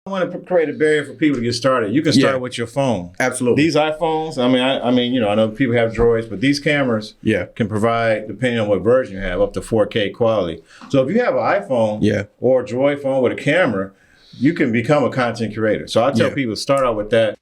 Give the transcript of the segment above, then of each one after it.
I want to create a barrier for people to get started. You can start with your phone. Absolutely. These iPhones, I mean, I know people have Droids, but these cameras can provide, depending on what version you have, up to 4K quality. So if you have an iPhone or a Droid phone with a camera, you can become a content curator. So I tell people, start out with that.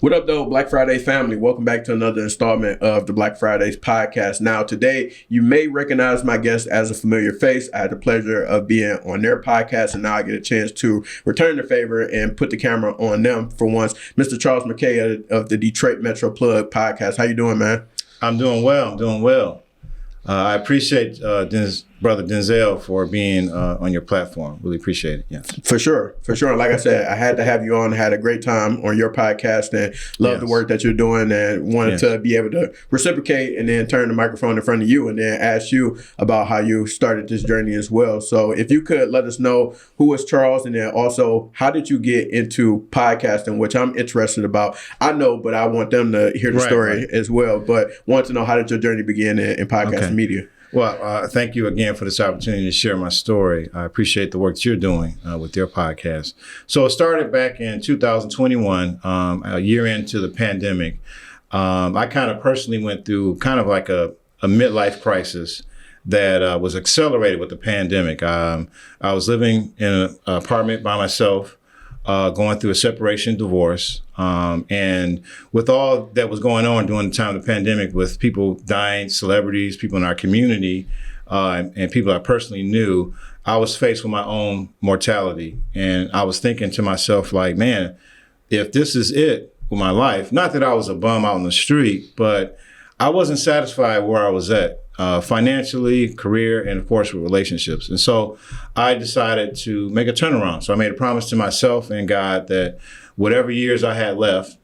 What up, though, Black Friday family? Welcome back to another installment of the Black Fridays podcast. Now, today, you may recognize my guest as a familiar face. I had the pleasure of being on their podcast, and now I get a chance to return the favor and put the camera on them for once. Mr. Charles McKaye of the Detroit Metro Plug podcast. How you doing, man? I'm doing well. I appreciate Brother Denzel for being on your platform. Really appreciate it. Yeah, for sure. Like I said, I had to have you on. Had a great time on your podcast and love the work that you're doing, and wanted to be able to reciprocate and then turn the microphone in front of you and then ask you about how you started this journey as well. So if you could let us know who is Charles, and then also how did you get into podcasting, which I'm interested about. I know, but I want them to hear the story as well. But want to know, how did your journey begin in podcasting media? Well, thank you again for this opportunity to share my story. I appreciate the work that you're doing with your podcast. So it started back in 2021, a year into the pandemic. I kind of personally went through kind of like a midlife crisis that was accelerated with the pandemic. I was living in an apartment by myself, going through a separation divorce. And with all that was going on during the time of the pandemic, with people dying, celebrities, people in our community, and people I personally knew, I was faced with my own mortality. And I was thinking to myself, like, man, if this is it with my life, not that I was a bum out on the street, but I wasn't satisfied where I was at. Financially, career, and of course with relationships. And so I decided to make a turnaround. So I made a promise to myself and God that whatever years I had left,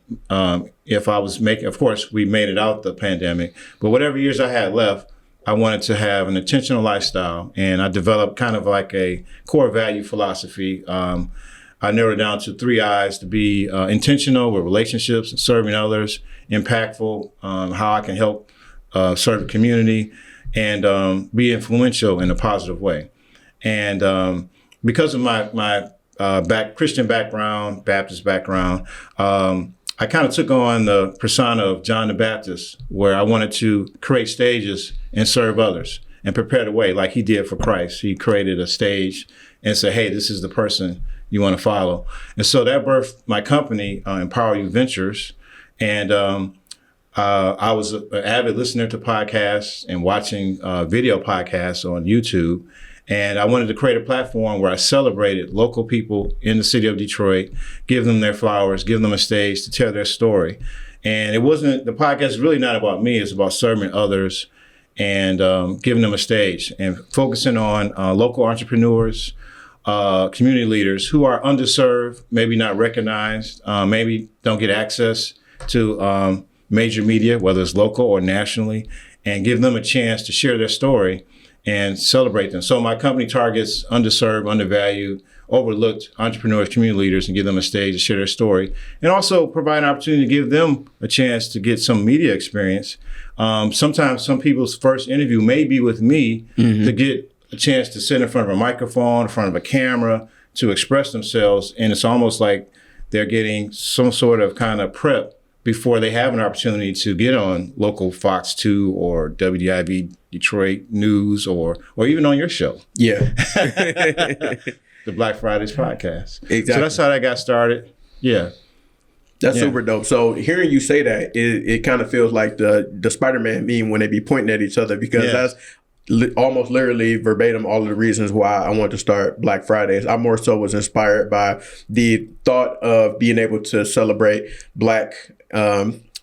if I was making, of course we made it out the pandemic, but whatever years I had left, I wanted to have an intentional lifestyle. And I developed kind of like a core value philosophy. I narrowed it down to 3 I's: to be intentional with relationships and serving others, impactful, how I can help serve the community, and be influential in a positive way. And because of my Christian background, Baptist background, I kind of took on the persona of John the Baptist, where I wanted to create stages and serve others and prepare the way like he did for Christ. He created a stage and said, hey, this is the person you want to follow. And so that birthed my company, Empower You Ventures. And I was an avid listener to podcasts and watching video podcasts on YouTube. And I wanted to create a platform where I celebrated local people in the city of Detroit, give them their flowers, give them a stage to tell their story. And the podcast is really not about me. It's about serving others and giving them a stage and focusing on local entrepreneurs, community leaders who are underserved, maybe not recognized, maybe don't get access to major media, whether it's local or nationally, and give them a chance to share their story and celebrate them. So my company targets underserved, undervalued, overlooked entrepreneurs, community leaders, and give them a stage to share their story, and also provide an opportunity to give them a chance to get some media experience. Sometimes some people's first interview may be with me to get a chance to sit in front of a microphone, in front of a camera, to express themselves, and it's almost like they're getting some sort of kind of prep before they have an opportunity to get on local Fox 2 or WDIV Detroit News or even on your show. Yeah. The Black Fridays podcast. Exactly. So that's how that got started. Yeah. That's super dope. So hearing you say that, it kind of feels like the Spider-Man meme when they be pointing at each other, because that's almost literally verbatim all of the reasons why I wanted to start Black Fridays. I more so was inspired by the thought of being able to celebrate Black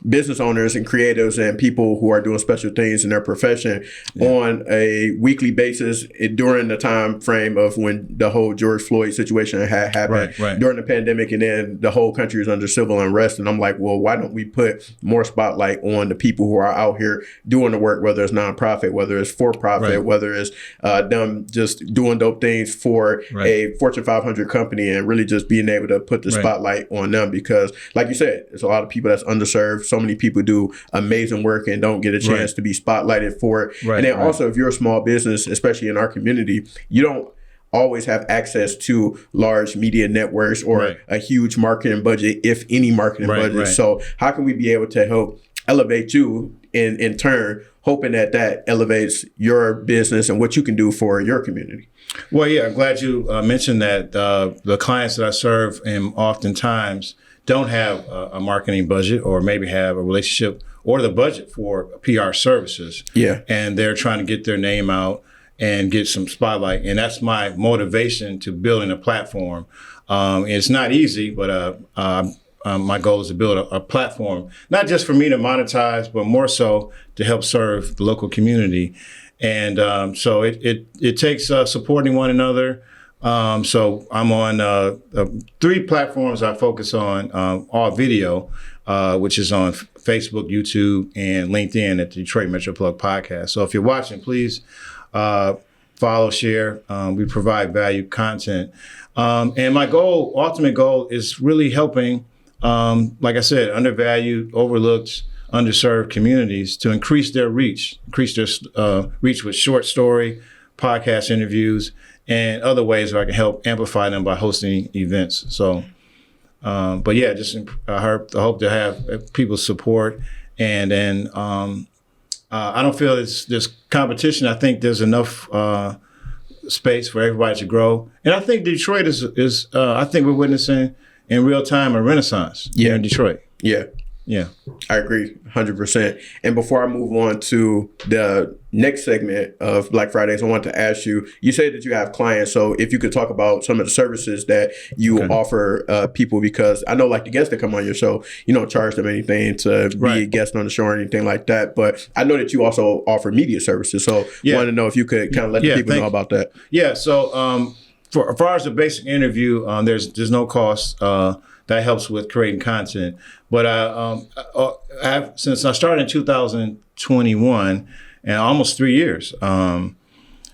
business owners and creatives and people who are doing special things in their profession on a weekly basis during the time frame of when the whole George Floyd situation had happened during the pandemic, and then the whole country is under civil unrest. And I'm like, well, why don't we put more spotlight on the people who are out here doing the work, whether it's nonprofit, whether it's for profit, whether it's them just doing dope things for a Fortune 500 company, and really just being able to put the spotlight on them. Because like you said, there's a lot of people that's underserved. So many people do amazing work and don't get a chance to be spotlighted for it. And then also, if you're a small business, especially in our community, you don't always have access to large media networks or a huge marketing budget, if any marketing budget. So how can we be able to help elevate you in turn, hoping that elevates your business and what you can do for your community? Well, yeah, I'm glad you mentioned that. The clients that I serve oftentimes don't have a marketing budget, or maybe have a relationship or the budget for PR services. And they're trying to get their name out and get some spotlight. And that's my motivation to building a platform. It's not easy, but my goal is to build a platform, not just for me to monetize, but more so to help serve the local community. And so it takes supporting one another. So I'm on 3 platforms I focus on, all video, which is on Facebook, YouTube, and LinkedIn at the Detroit Metro Plug Podcast. So if you're watching, please follow, share. We provide value content. And my ultimate goal is really helping, like I said, undervalued, overlooked, underserved communities to increase their reach with short story, podcast interviews, and other ways where I can help amplify them by hosting events. So, but yeah, I hope to have people's support. And then I don't feel there's competition. I think there's enough space for everybody to grow. And I think Detroit is I think we're witnessing in real time a renaissance here in Detroit. Yeah, I agree 100%. And before I move on to the next segment of Black Fridays, I want to ask you, you say that you have clients. So if you could talk about some of the services that you offer people, because I know like the guests that come on your show, you don't charge them anything to be a guest on the show or anything like that. But I know that you also offer media services. So I want to know if you could kind of let the people know about that. Yeah. So for as far as the basic interview, there's no cost. That helps with creating content. But since I started in 2021, and almost 3 years.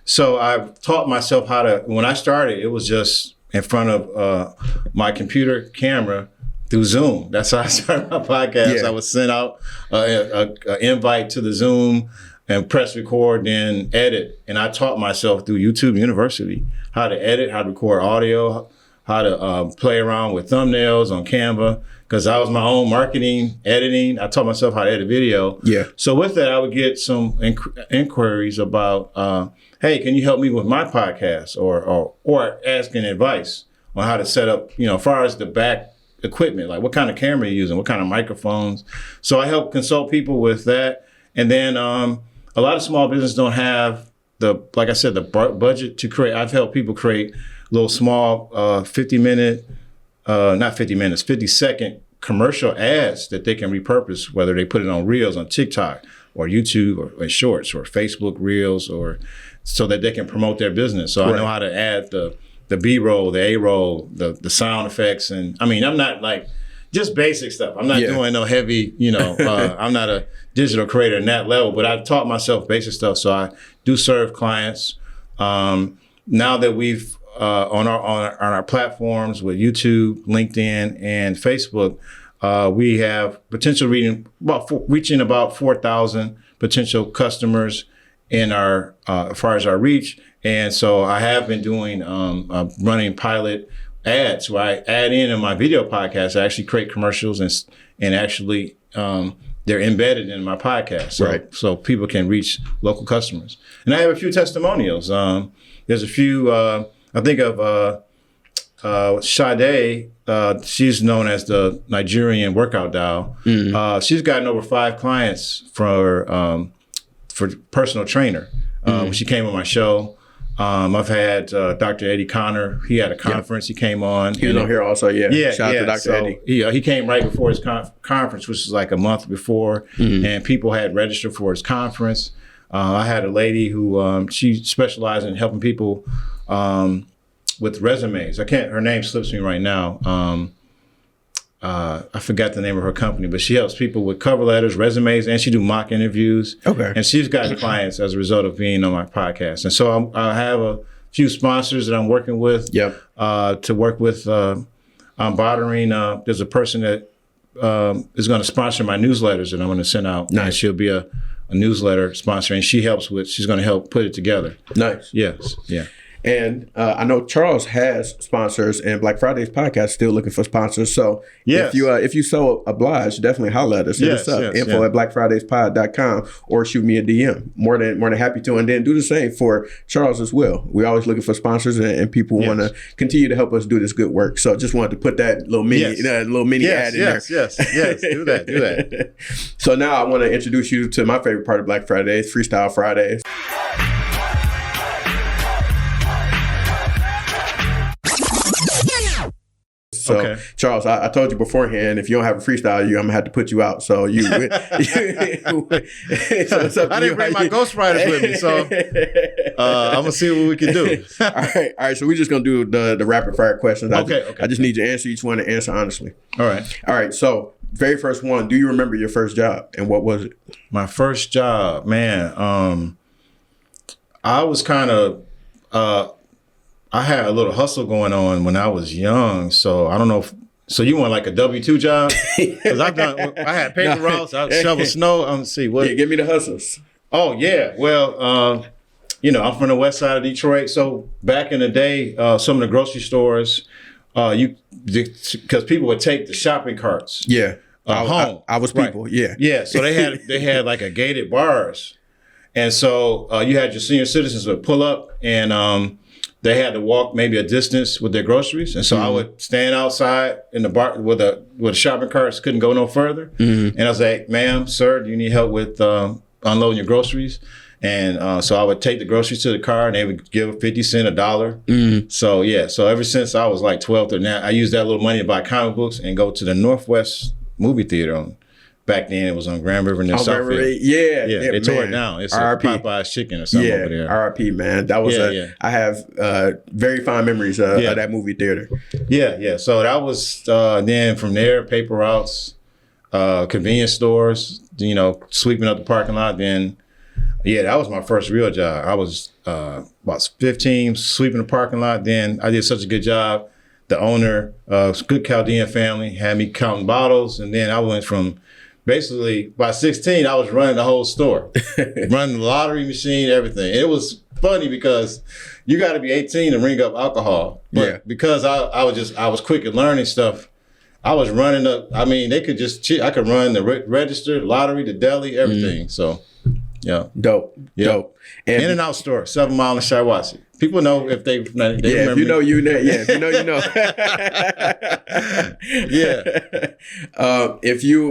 So I've taught myself how to, when I started, it was just in front of my computer camera through Zoom. That's how I started my podcast. I would send out an invite to the Zoom and press record, then edit. And I taught myself through YouTube University how to edit, how to record audio, how to play around with thumbnails on Canva, because I was my own marketing, editing. I taught myself how to edit video. So with that, I would get some inquiries about, hey, can you help me with my podcast, or asking advice on how to set up, as far as the back equipment, like what kind of camera you're using, what kind of microphones. So I help consult people with that. And then a lot of small businesses don't have like I said, the budget to create. I've helped people create little small 50-second commercial ads that they can repurpose, whether they put it on Reels on TikTok or YouTube or Shorts or Facebook Reels, or so that they can promote their business. So I know how to add the B-roll, the A-roll, the sound effects. And I mean, I'm not like just basic stuff. I'm not doing no heavy, I'm not a digital creator in that level, but I've taught myself basic stuff. So I do serve clients. Now that we've on our platforms with YouTube, LinkedIn, and Facebook, we have reaching about 4,000 potential customers in our as far as our reach. And so I have been doing running pilot ads where I add in my video podcast. I actually create commercials and actually they're embedded in my podcast, so people can reach local customers. And I have a few testimonials. There's a few. I think of Sade. She's known as the Nigerian workout doll. She's gotten over 5 clients for personal trainer. When she came on my show, I've had Dr. Eddie Connor. He had a conference. He came on. He was on here also. Yeah. Shout out to Dr. Eddie. He came right before his conference, which was like a month before, and people had registered for his conference. I had a lady who she specialized in helping people with resumes. Her name slips me right now. I forgot the name of her company, but she helps people with cover letters, resumes, and she do mock interviews. Okay. And she's got clients as a result of being on my podcast. And so I have a few sponsors that I'm working with. Yep. To work with. I'm bothering. There's a person that is going to sponsor my newsletters that I'm going to send out. Nice. And she'll be a newsletter sponsor, and she's going to help put it together. Nice. Yes. Yeah. And I know Charles has sponsors, and Black Friday's podcast is still looking for sponsors. So if you so oblige, definitely holler at us. Hit us up, info at blackfridayspod.com, or shoot me a DM. More than happy to. And then do the same for Charles as well. We're always looking for sponsors, and people want to continue to help us do this good work. So just wanted to put that little mini ad in there. Yes. Do that. So now I want to introduce you to my favorite part of Black Fridays, Freestyle Fridays. So, okay. Charles, I told you beforehand, if you don't have a freestyle, I'm going to have to put you out. So you so I didn't bring my ghostwriters with me, so I'm going to see what we can do. All right. So we're just going to do the rapid fire questions. Okay. I just need you to answer each one and answer honestly. All right. So very first one, do you remember your first job, and what was it? My first job, man. I was kind of... I had a little hustle going on when I was young, so I don't know. So you want like a W-2 job? Because I had paper routes, I shovel snow. Let's see what. Yeah, give me the hustles. Oh yeah, well, I'm from the west side of Detroit, so back in the day, some of the grocery stores, because people would take the shopping carts. Yeah, home. I was people. Right. Yeah. So they had like a gated bars, and so you had your senior citizens would pull up and. They had to walk maybe a distance with their groceries. And so I would stand outside in the bar with the shopping carts, couldn't go no further. And I was like, ma'am, sir, do you need help with unloading your groceries? And so I would take the groceries to the car and they would give 50 cents, $1. So ever since I was like 12 to now, I used that little money to buy comic books and go to the Northwest movie theater. Back then, it was on Grand River near Southfield. Yeah. They tore it down. It's a Popeye's chicken or something over there. R.I.P. man. That was I have very fine memories of that movie theater. Yeah. So that was then from there, paper routes, convenience stores. Sweeping up the parking lot. Then, that was my first real job. I was about 15, sweeping the parking lot. Then I did such a good job. The owner, good Chaldean family, had me counting bottles, and then I went from. Basically, by 16, I was running the whole store, running the lottery machine, everything. It was funny because you got to be 18 to ring up alcohol. But because I was quick at learning stuff, I was running they could just I could run the register, the lottery, the deli, everything. So, yeah. Dope. And In and Out store, 7 Mile in Shiawassee. People know if they remember. If you know, you know. Yeah, if you know, you know.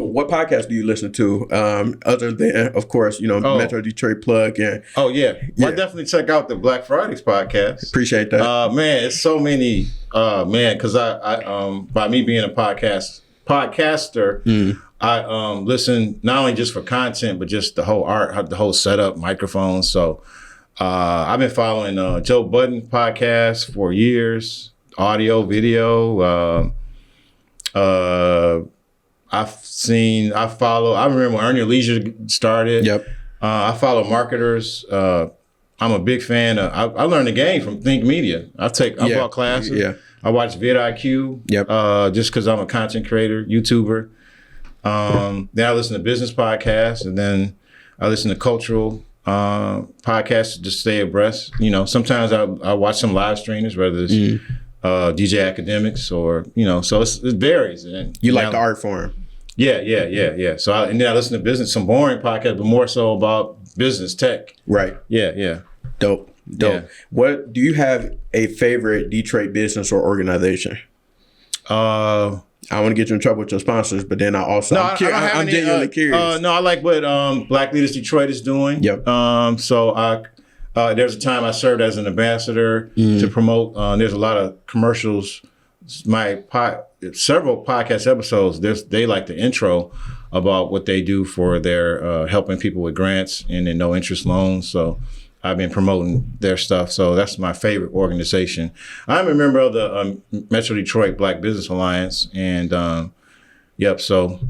What podcast do you listen to? Other than, of course, Metro Detroit Plug and. Oh yeah. Well, I definitely check out the Black Fridays podcast. Appreciate that. Man, it's so many. Because I by me being a podcaster. I listen not only just for content, but just the whole art, the whole setup, microphones. So I've been following Joe Budden podcast for years, audio, video. I remember when Earn Your Leisure started. Yep. I follow marketers. I'm a big fan of, I learned the game from Think Media. I bought classes. Yeah. I watch vidIQ. Yep. Just because I'm a content creator, YouTuber. Then I listen to business podcasts, and then I listen to cultural podcasts to stay abreast. Sometimes I watch some live streamers, whether it's DJ Academics or, so it varies. And you like the art form. Yeah. So and then I listen to some boring podcasts, but more so about business tech. Right. Yeah. Dope. Yeah. What do you have a favorite Detroit business or organization? I want to get you in trouble with your sponsors, but then I'm genuinely curious. I like what Black Leaders Detroit is doing. Yep. So There's a time I served as an ambassador to promote. There's a lot of commercials. Several podcast episodes. They like the intro about what they do for their helping people with grants and then no interest loans. So I've been promoting their stuff. So that's my favorite organization. I'm a member of the Metro Detroit Black Business Alliance, and yep. So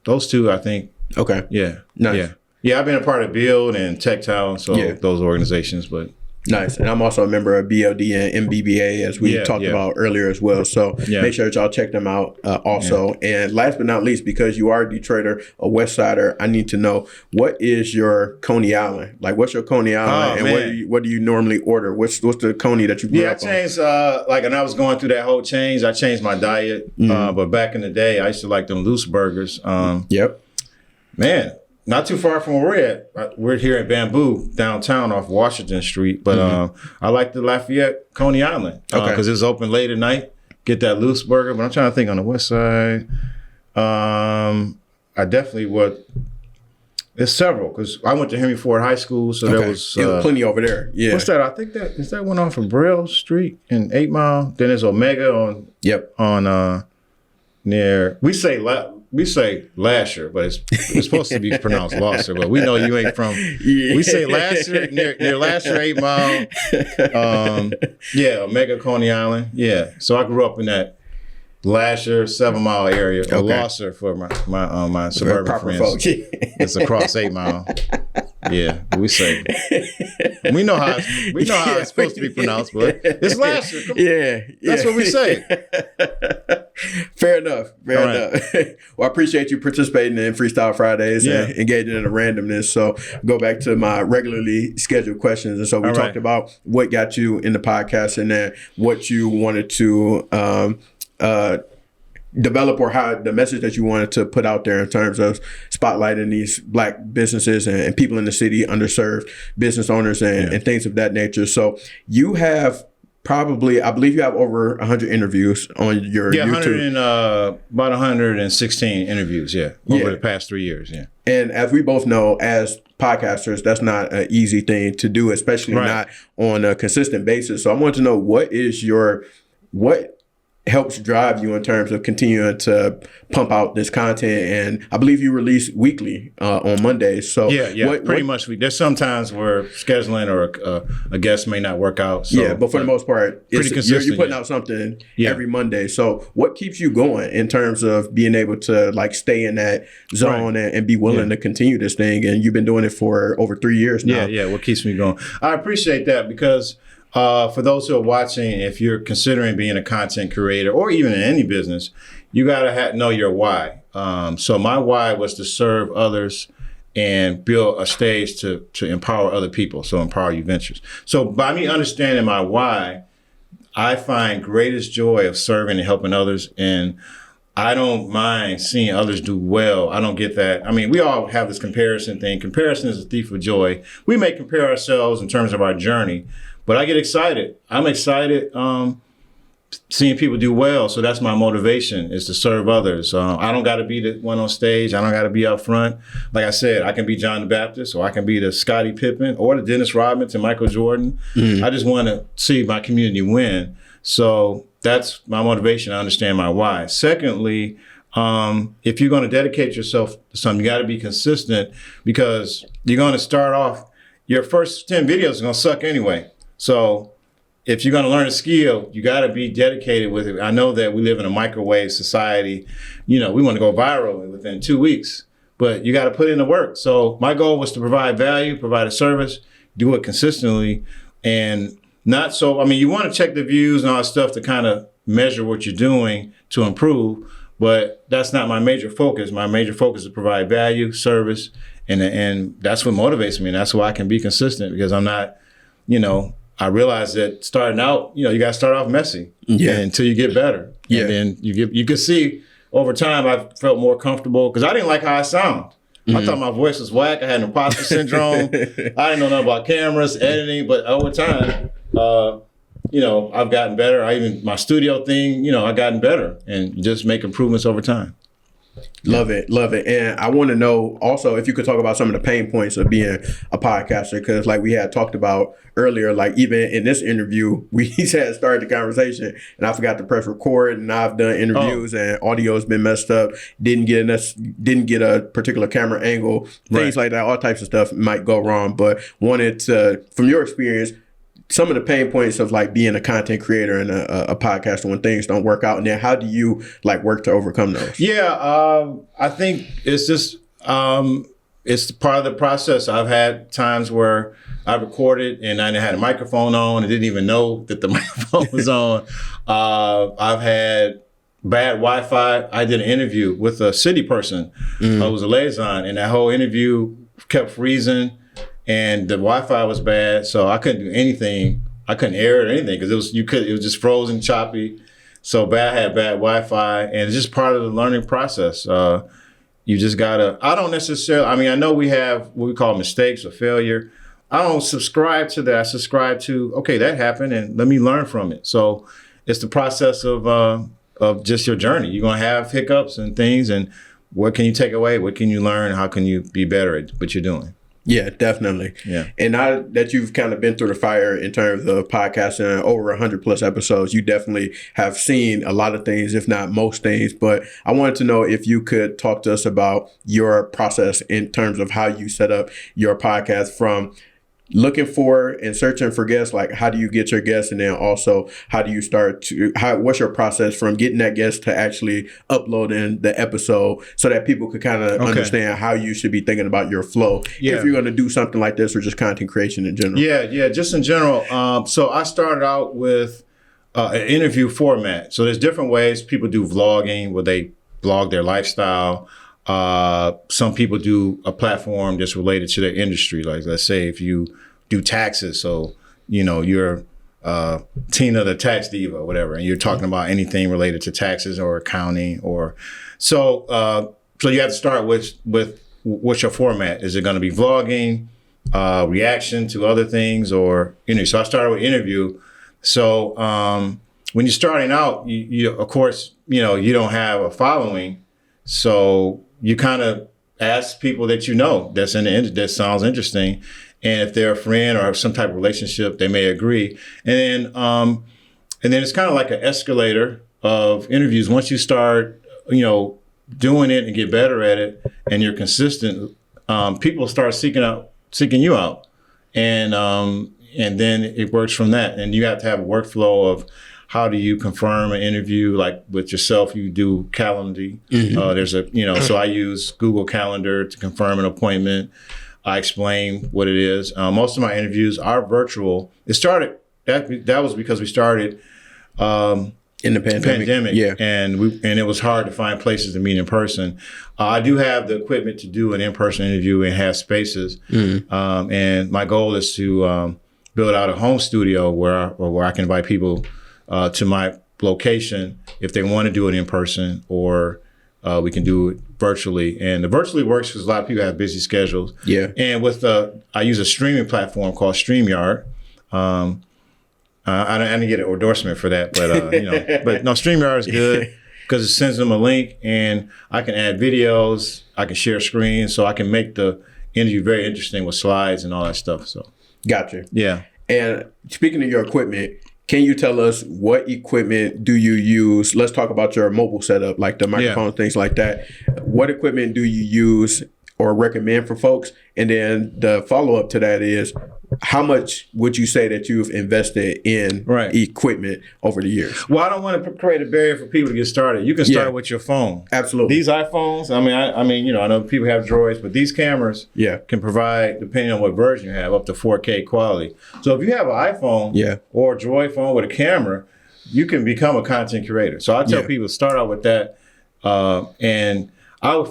those two, I think. Okay. Yeah. Nice. Yeah. I've been a part of Build and Tech Town, so those organizations, but. Nice. And I'm also a member of BLD and MBBA, as we talked about earlier as well. So make sure that y'all check them out also. And last but not least, because you are a Detroiter, a West Sider, I need to know, what is your Coney Island? Like, what's your Coney Island? And what do you normally order? What's the Coney that you grew up on? I changed, and I was going through that whole change. I changed my diet. But back in the day, I used to like them loose burgers. Man. Not too far from where we're at. We're here at Bamboo, downtown off Washington Street. But I like the Lafayette Coney Island because it's open late at night. Get that loose burger. But I'm trying to think on the west side. I definitely would. There's several because I went to Henry Ford High School, so there was plenty over there. Yeah. What's that? I think is that one off of Braille Street in 8 Mile. Then there's Omega on. On near we say Lasher, but it's supposed to be pronounced Losser, but we know you ain't from. We say Lasher near Lasher 8 Mile. Omega Coney Island. Yeah, so I grew up in that Lasher 7 Mile area, or Losser for my suburban friends. Folks. It's across 8 Mile. Yeah, we say. We know how it's supposed to be pronounced, but it's Lasher. That's what we say. Fair enough. Well, I appreciate you participating in Freestyle Fridays and engaging in the randomness. So go back to my regularly scheduled questions. And so we talked about what got you in the podcast and then what you wanted to develop, or how the message that you wanted to put out there in terms of spotlighting these Black businesses and people in the city, underserved business owners and things of that nature. So you have probably, I believe you have over 100 interviews on your YouTube. About 116 interviews, over the past 3 years, And as we both know, as podcasters, that's not an easy thing to do, especially not on a consistent basis. So I want to know, what helps drive you in terms of continuing to pump out this content? And I believe you release weekly on Mondays. So pretty much. There's sometimes where scheduling or a guest may not work out. So, but for the most part, pretty consistent. You're putting out something every Monday. So what keeps you going in terms of being able to like stay in that zone and be willing to continue this thing? And you've been doing it for over 3 years now. What keeps me going? I appreciate that, because for those who are watching, if you're considering being a content creator or even in any business, you got to know your why. So my why was to serve others and build a stage to empower other people. So Empower You Ventures. So by me understanding my why, I find greatest joy of serving and helping others. And I don't mind seeing others do well. I don't get that. I mean, we all have this comparison thing. Comparison is a thief of joy. We may compare ourselves in terms of our journey, but I get excited. I'm excited seeing people do well. So that's my motivation, is to serve others. I don't got to be the one on stage. I don't got to be up front. Like I said, I can be John the Baptist, or I can be the Scottie Pippen, or the Dennis Rodman and Michael Jordan. I just want to see my community win. So that's my motivation. I understand my why. Secondly, if you're going to dedicate yourself to something, you got to be consistent, because you're going to start off, your first 10 videos are going to suck anyway. So if you're going to learn a skill, you got to be dedicated with it. I know that we live in a microwave society. We want to go viral within 2 weeks, but you got to put in the work. So my goal was to provide value, provide a service, do it consistently, and not so, you want to check the views and all that stuff to kind of measure what you're doing to improve, but that's not my major focus. My major focus is to provide value, service, and that's what motivates me. And that's why I can be consistent, because I'm not, I realize that starting out, you got to start off messy until you get better. And then you can see over time, I felt more comfortable, because I didn't like how I sound. I thought my voice was whack. I had an imposter syndrome. I didn't know nothing about cameras, editing, but over time, I've gotten better. My studio thing, I've gotten better, and just make improvements over time. Love it. And I want to know also if you could talk about some of the pain points of being a podcaster, because like we had talked about earlier, like even in this interview, we had started the conversation and I forgot to press record, and I've done interviews and audio has been messed up, didn't get a particular camera angle, things like that, all types of stuff might go wrong. But wanted to, from your experience, some of the pain points of like being a content creator and a podcaster when things don't work out, and then how do you like work to overcome those? I think it's just it's part of the process. I've had times where I recorded and I had a microphone on and didn't even know that the microphone was on. I've had bad Wi-Fi. I did an interview with a city person who was a liaison, and that whole interview kept freezing. And the Wi-Fi was bad, so I couldn't do anything. I couldn't air it or anything because it was just frozen, choppy. So bad, I had bad Wi-Fi, and it's just part of the learning process. You just gotta. I don't necessarily. I mean, I know we have what we call mistakes or failure. I don't subscribe to that. I subscribe to, okay, that happened, and let me learn from it. So it's the process of just your journey. You're gonna have hiccups and things, and what can you take away? What can you learn? How can you be better at what you're doing? Yeah, definitely. Yeah. And now that you've kind of been through the fire in terms of podcasting, over 100 plus episodes, you definitely have seen a lot of things, if not most things. But I wanted to know if you could talk to us about your process in terms of how you set up your podcast, from looking for and searching for guests, like how do you get your guests, and then also how do you what's your process from getting that guest to actually uploading the episode, so that people could kind of understand how you should be thinking about your flow if you're going to do something like this, or just content creation in general. Just in general. So I started out with an interview format. So there's different ways people do vlogging, where they vlog their lifestyle. Some people do a platform that's related to their industry. Like, let's say if you do taxes, so, you're Tina the tax diva or whatever, and you're talking about anything related to taxes or accounting, or so you have to start with what's your format. Is it going to be vlogging, reaction to other things, or, so I started with interview. So when you're starting out, you of course, you don't have a following. So you kind of ask people that that's in the industry, that sounds interesting, and if they're a friend or have some type of relationship, they may agree. And then it's kind of like an escalator of interviews. Once you start, doing it and get better at it, and you're consistent, people start seeking you out, and then it works from that. And you have to have a workflow of, how do you confirm an interview? Like with yourself, you do Calendly. So I use Google Calendar to confirm an appointment. I explain what it is. Most of my interviews are virtual. It started, that was because we started in the pandemic. Yeah. And it was hard to find places to meet in person. I do have the equipment to do an in-person interview and have spaces. And my goal is to build out a home studio where I can invite people to my location if they want to do it in person, or we can do it virtually. And the virtually works because a lot of people have busy schedules. Yeah. And I use a streaming platform called StreamYard. I didn't get an endorsement for that, but no, StreamYard is good because it sends them a link, and I can add videos, I can share screens, so I can make the interview very interesting with slides and all that stuff. So. Gotcha. Yeah. And speaking of your equipment, can you tell us what equipment do you use? Let's talk about your mobile setup, like the microphone, things like that. What equipment do you use or recommend for folks? And then the follow-up to that is, how much would you say that you've invested in equipment over the years? Well, I don't want to create a barrier for people to get started. You can start with your phone. Absolutely. These iPhones, I know people have Droids, but these cameras can provide, depending on what version you have, up to 4K quality. So if you have an iPhone or a Droid phone with a camera, you can become a content creator. So I tell people, start out with that. And I would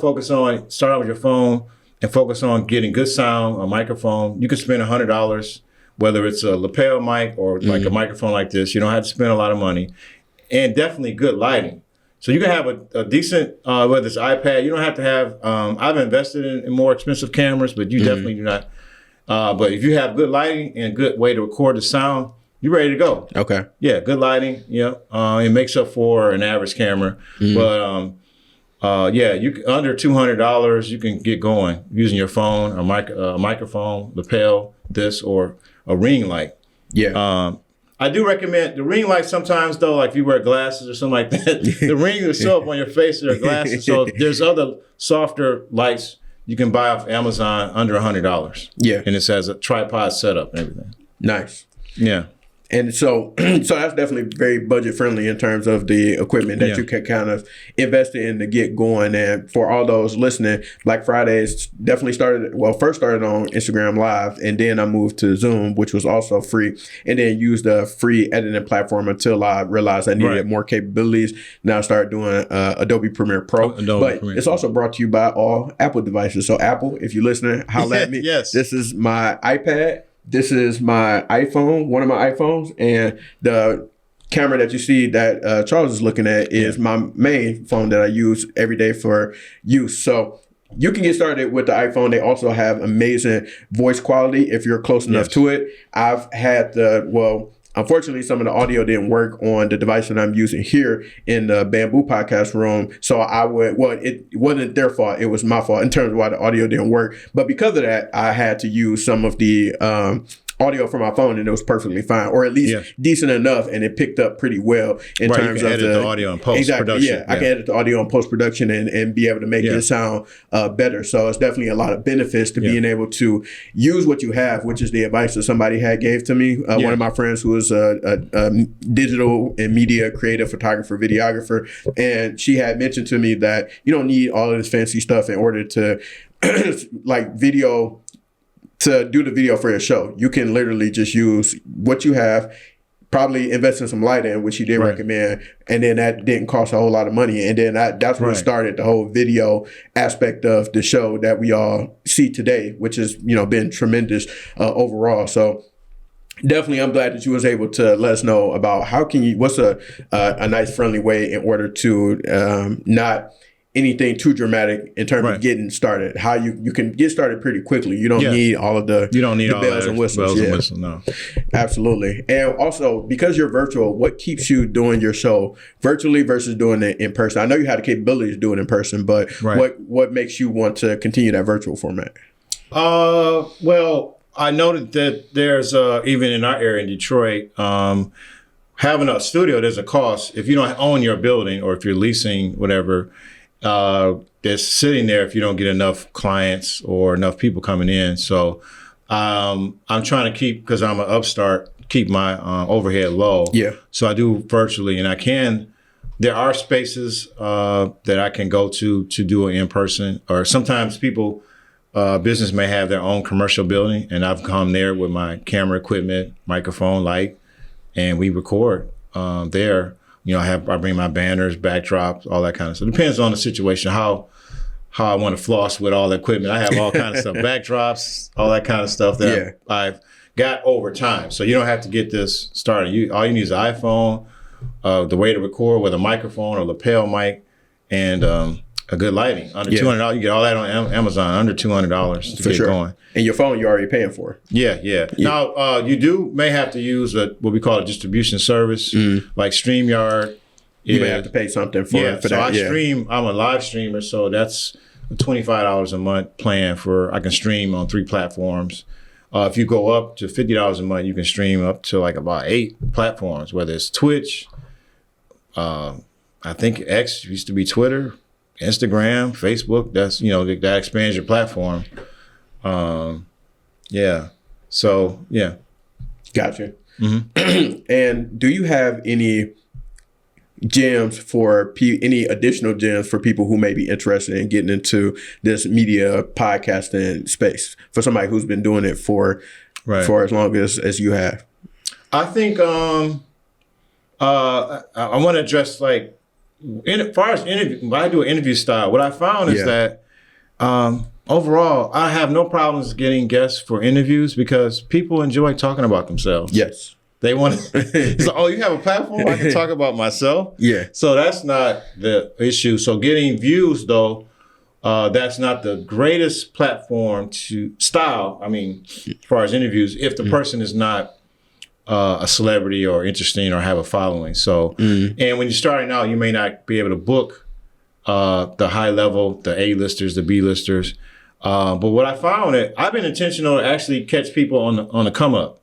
start out with your phone, and focus on getting good sound, a microphone. You can spend $100, whether it's a lapel mic or like a microphone like this. You don't have to spend a lot of money, and definitely good lighting. So you can have a decent, whether it's iPad, you don't have to have, I've invested in more expensive cameras, but you definitely do not. But if you have good lighting and a good way to record the sound, you're ready to go. Okay. Yeah, good lighting, it makes up for an average camera. But under $200, you can get going using your phone, a microphone, lapel, this, or a ring light. Yeah. I do recommend the ring light sometimes, though, like if you wear glasses or something like that, the ring will show up on your face or glasses. So there's other softer lights you can buy off Amazon under $100. Yeah. And it has a tripod setup and everything. Nice. Yeah. And so that's definitely very budget friendly in terms of the equipment that you can kind of invest in to get going. And for all those listening, Black Fridays definitely first started on Instagram Live, and then I moved to Zoom, which was also free, and then used a free editing platform until I realized I needed more capabilities. Now I started doing Adobe Premiere Pro. It's also brought to you by all Apple devices. So Apple, if you're listening, holla at me. Yes. This is my iPad. This is my iPhone, one of my iPhones, and the camera that you see that Charles is looking at is my main phone that I use every day for use. So you can get started with the iPhone. They also have amazing voice quality if you're close enough to it. I've had unfortunately, some of the audio didn't work on the device that I'm using here in the Bamboo podcast room. So it wasn't their fault. It was my fault in terms of why the audio didn't work. But because of that, I had to use some of the audio from my phone, and it was perfectly fine, or at least decent enough, and it picked up pretty well in terms of the audio and post-production. I can edit the audio and post-production and be able to make it sound better. So it's definitely a lot of benefits to being able to use what you have, which is the advice that somebody had gave to me. One of my friends who was a digital and media creative photographer, videographer, and she had mentioned to me that you don't need all of this fancy stuff in order to to do the video for your show. You can literally just use what you have, probably invest in some lighting, which he did recommend, and then that didn't cost a whole lot of money. And then that's what started the whole video aspect of the show that we all see today, which has been tremendous overall. So definitely, I'm glad that you was able to let us know about what's a nice friendly way in order to not anything too dramatic in terms of getting started. How you can get started pretty quickly. You don't need all of the bells and whistles. No. Absolutely. And also, because you're virtual, what keeps you doing your show virtually versus doing it in person? I know you had the capability to do it in person, but what makes you want to continue that virtual format? Well, I noted that there's even in our area in Detroit, having a studio, there's a cost. If you don't own your building or if you're leasing whatever, that's sitting there if you don't get enough clients or enough people coming in. So I'm trying to because I'm an upstart, keep my overhead low. Yeah. So I do virtually, and there are spaces that I can go to do it in person, or sometimes business may have their own commercial building, and I've come there with my camera equipment, microphone, light, and we record there. I bring my banners, backdrops, all that kind of stuff. It depends on the situation, how I want to floss with all the equipment. I have all kinds of stuff, backdrops, all that kind of stuff that I've got over time. So you don't have to get this started. All you need is an iPhone, the way to record with a microphone or lapel mic, and a good lighting. Under $200, you get all that on Amazon, under $200 to get going. And your phone you're already paying for. Yeah. Now, you may have to use what we call a distribution service, like StreamYard. You may have to pay something for that. So I stream, I'm a live streamer, so that's $25 a month plan I can stream on 3 platforms. If you go up to $50 a month, you can stream up to about 8 platforms, whether it's Twitch, I think X used to be Twitter, Instagram, Facebook. That's that expands your platform. So gotcha. And do you have any gems for any additional gems for people who may be interested in getting into this media podcasting space, for somebody who's been doing it for as long as you have? I think I want to address as far as interview, when I do an interview style, what I found is that overall, I have no problems getting guests for interviews because people enjoy talking about themselves. Yes. They want to, it's like, you have a platform, I can talk about myself. Yeah. So that's not the issue. So getting views, though, that's not the greatest platform to style. I mean, as far as interviews, if the person is not a celebrity or interesting or have a following. So, and when you're starting out, you may not be able to book the high level, the A-listers, the B-listers. But what I found that I've been intentional to actually catch people on the come up.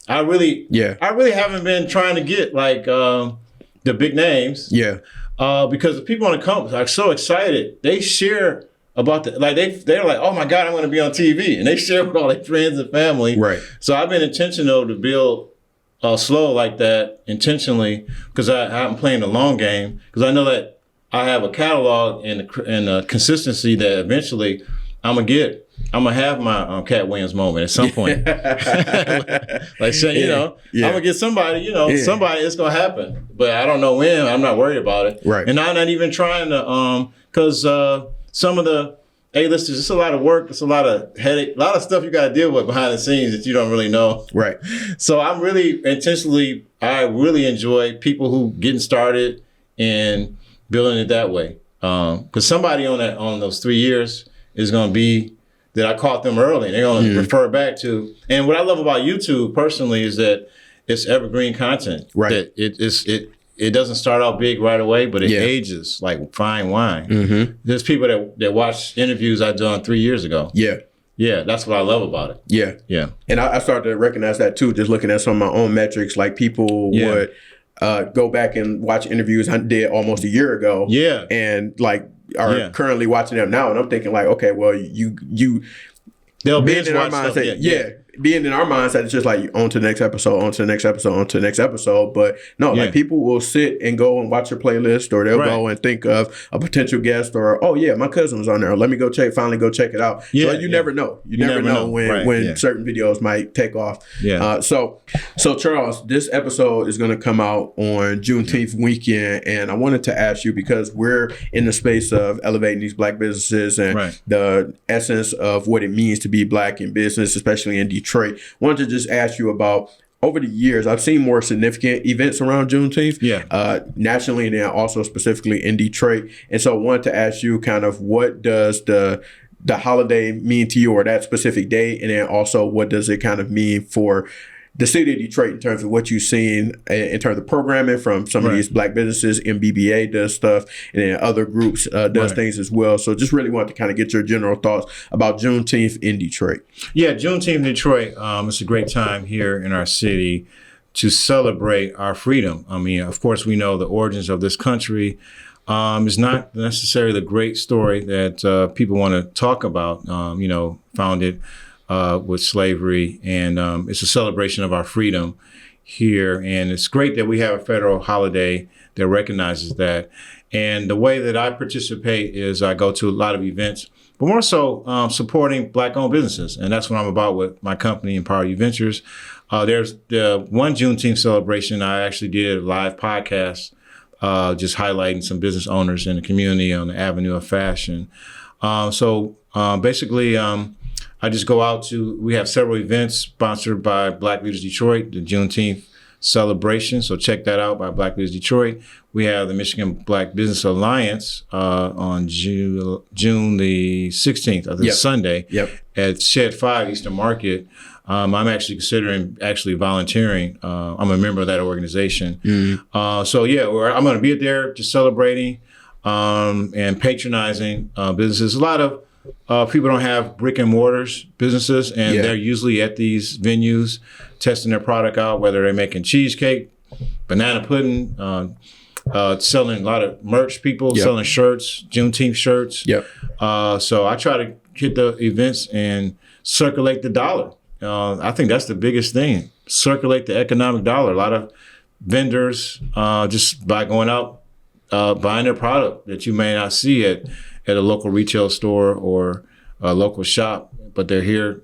I really haven't been trying to get like the big names. Yeah. Because the people on the come up are so excited. They share about they're like, oh my God, I'm going to be on TV, and they share with all their friends and family. Right. So I've been intentional to build slow like that intentionally because I'm playing the long game because I know that I have a catalog and a consistency that eventually I'm gonna have my Cat Williams moment at some point. Like saying, you know, I'm gonna get somebody, somebody, it's gonna happen, but I don't know when. I'm not worried about it. Right. And I'm not even trying to, because some of the A-listers, it's a lot of work, it's a lot of headache, a lot of stuff you got to deal with behind the scenes that you don't really know. Right. So I'm really I really enjoy people who getting started and building it that way. Because somebody on those 3 years is going to be that I caught them early. They're going to refer back to. And what I love about YouTube personally is that it's evergreen content. Right. That it doesn't start out big right away, but it ages like fine wine. Mm-hmm. There's people that watch interviews I done 3 years ago. Yeah. Yeah, that's what I love about it. Yeah. Yeah. And I started to recognize that too, just looking at some of my own metrics, like people would go back and watch interviews I did almost a year ago. Yeah. And like are currently watching them now. And I'm thinking like, okay, well, they'll be in our mindset. Being in our mindset, it's just like on to the next episode, on to the next episode, on to the next episode. But no, like people will sit and go and watch your playlist, or they'll go and think of a potential guest, or my cousin was on there. Let me finally go check it out. Yeah, so you never know. You never know when certain videos might take off. Yeah. So Charles, this episode is going to come out on Juneteenth weekend, and I wanted to ask you, because we're in the space of elevating these Black businesses and the essence of what it means to be Black in business, especially in Detroit. Wanted to just ask you about, over the years, I've seen more significant events around Juneteenth, nationally and then also specifically in Detroit. And so I wanted to ask you kind of, what does the holiday mean to you, or that specific day? And then also, what does it kind of mean for the city of Detroit in terms of what you've seen in terms of programming from some of these Black businesses? MBBA does stuff, and then other groups does things as well. So just really want to kind of get your general thoughts about Juneteenth in Detroit. Yeah, Juneteenth in Detroit, it's a great time here in our city to celebrate our freedom. I mean, of course, we know the origins of this country is not necessarily the great story that people want to talk about, founded with slavery, and it's a celebration of our freedom here. And it's great that we have a federal holiday that recognizes that. And the way that I participate is I go to a lot of events, but more so supporting Black-owned businesses. And that's what I'm about with my company, Empower You Ventures. There's the one Juneteenth celebration. I actually did a live podcast just highlighting some business owners in the community on the Avenue of Fashion. Basically, I just go out we have several events sponsored by Black Leaders Detroit, the Juneteenth celebration. So check that out by Black Leaders Detroit. We have the Michigan Black Business Alliance on June the 16th, I think Sunday, at Shed 5 Eastern Market. I'm actually considering volunteering. I'm a member of that organization. Mm-hmm. I'm going to be there just celebrating and patronizing businesses. A lot of people don't have brick and mortars businesses, and they're usually at these venues testing their product out, whether they're making cheesecake, banana pudding, selling a lot of merch, selling shirts, Juneteenth shirts. So I try to hit the events and circulate the dollar. I think that's the biggest thing, circulate the economic dollar. A lot of vendors, just by going out, buying their product that you may not see at a local retail store or a local shop, but they're here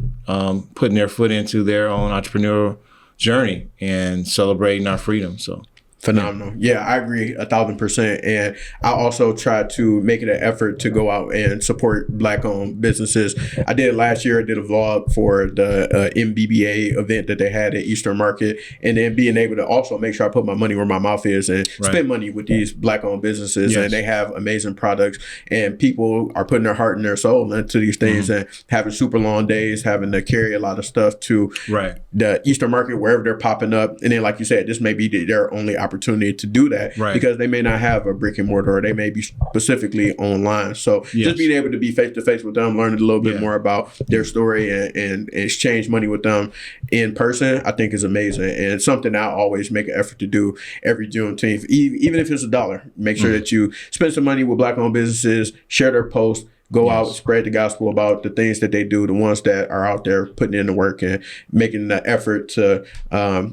putting their foot into their own entrepreneurial journey and celebrating our freedom. So phenomenal. Yeah, I agree 1,000%. And I also try to make it an effort to go out and support Black-owned businesses. I did last year. I did a vlog for the MBBA event that they had at Eastern Market, and then being able to also make sure I put my money where my mouth is and spend money with these Black-owned businesses. And they have amazing products, and people are putting their heart and their soul into these things, and having super long days, having to carry a lot of stuff to the Eastern Market, wherever they're popping up. And then, like you said, this may be their only opportunity opportunity to do that because they may not have a brick and mortar, or they may be specifically online. So just being able to be face to face with them, learning a little bit more about their story and exchange money with them in person, I think is amazing. And it's something I always make an effort to do every Juneteenth, even if it's $1. Make sure that you spend some money with Black-owned businesses, share their posts, go out, spread the gospel about the things that they do, the ones that are out there putting in the work and making the effort to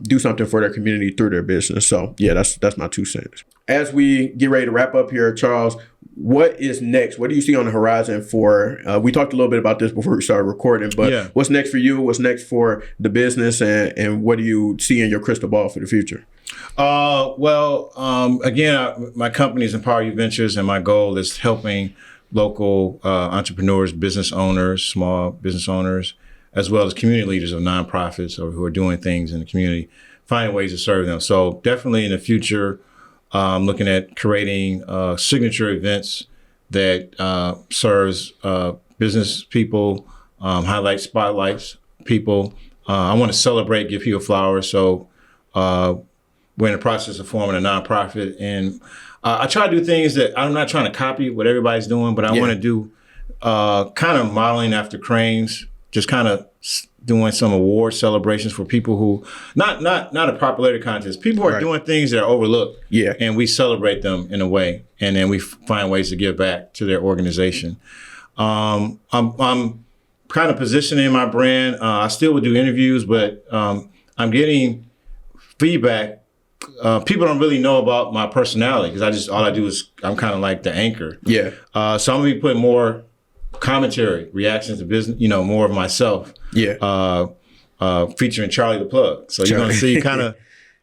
do something for their community through their business. So yeah, that's my 2 cents. As we get ready to wrap up here, Charles, what is next? What do you see on the horizon for, we talked a little bit about this before we started recording, but what's next for you? What's next for the business? And what do you see in your crystal ball for the future? Again, my company is Empower You Ventures, and my goal is helping local entrepreneurs, business owners, small business owners, as well as community leaders of nonprofits or who are doing things in the community, find ways to serve them. So definitely in the future, looking at creating signature events that serves business people, highlights, spotlights people. I want to celebrate, give people flowers. So we're in the process of forming a nonprofit, and I try to do things that I'm not trying to copy what everybody's doing, but I want to do kind of modeling after Cranes, just kind of doing some award celebrations for people who, not a popularity contest, people who are doing things that are overlooked. Yeah. And we celebrate them in a way, and then we find ways to give back to their organization. I'm kind of positioning my brand. I still would do interviews, but I'm getting feedback. People don't really know about my personality because all I do is I'm kind of like the anchor. Yeah. So I'm gonna be putting more commentary, reactions to business, more of myself. Yeah. Featuring Charlie the Plug. So you're gonna see kind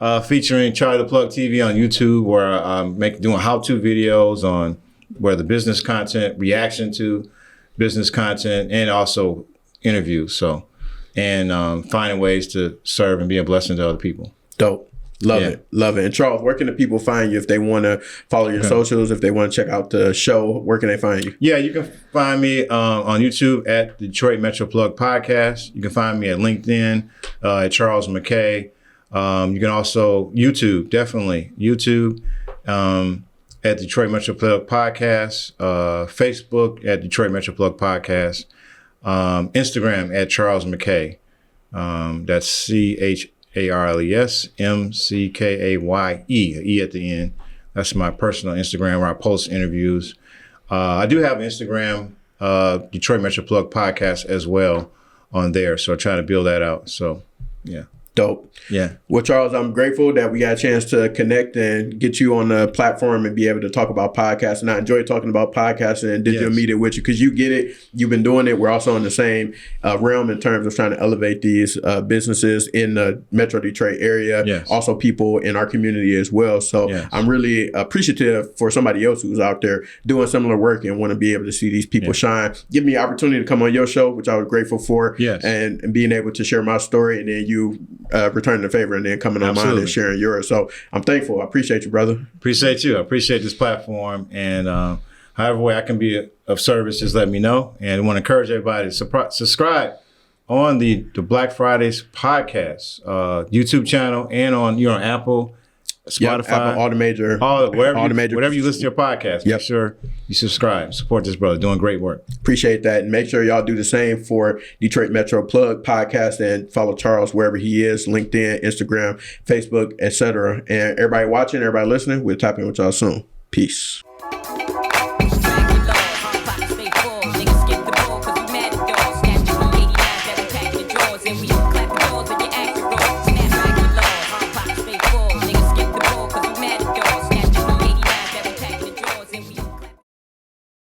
of featuring Charlie the Plug TV on YouTube, where I'm doing how-to videos on where the business content, reaction to business content, and also interviews. So, and finding ways to serve and be a blessing to other people. Dope. Love it. Love it. And Charles, where can the people find you if they want to follow your socials, if they want to check out the show? Where can they find you? Yeah, you can find me on YouTube at the Detroit Metro Plug Podcast. You can find me at LinkedIn at Charles McKaye. You can also definitely YouTube at Detroit Metro Plug Podcast, Facebook at Detroit Metro Plug Podcast, Instagram at Charles McKaye. That's CHARLES MCKAYE, E at the end. That's my personal Instagram where I post interviews. I do have an Instagram, Detroit Metro Plug Podcast as well on there. So I try to build that out. So, yeah. Dope. Yeah. Well, Charles, I'm grateful that we got a chance to connect and get you on the platform and be able to talk about podcasting. I enjoy talking about podcasting and digital media with you because you get it. You've been doing it. We're also in the same realm in terms of trying to elevate these businesses in the Metro Detroit area. Yes. Also people in our community as well. So I'm really appreciative for somebody else who's out there doing similar work and want to be able to see these people shine. Give me an opportunity to come on your show, which I was grateful for. Yes. And being able to share my story, and then you returning the favor and then coming on mine and sharing yours. So I'm thankful. I appreciate you, brother. Appreciate you. I appreciate this platform. And however way I can be of service, just let me know. And I want to encourage everybody to subscribe on the Black Fridays podcast YouTube channel, and on Apple, Spotify, Apple, all the major, whatever you listen to your podcast. Make sure you subscribe. Support this brother doing great work. Appreciate that, and make sure y'all do the same for Detroit Metro Plug Podcast, and follow Charles wherever he is: LinkedIn, Instagram, Facebook, etc. And everybody watching, everybody listening, we'll tap in with y'all soon. Peace.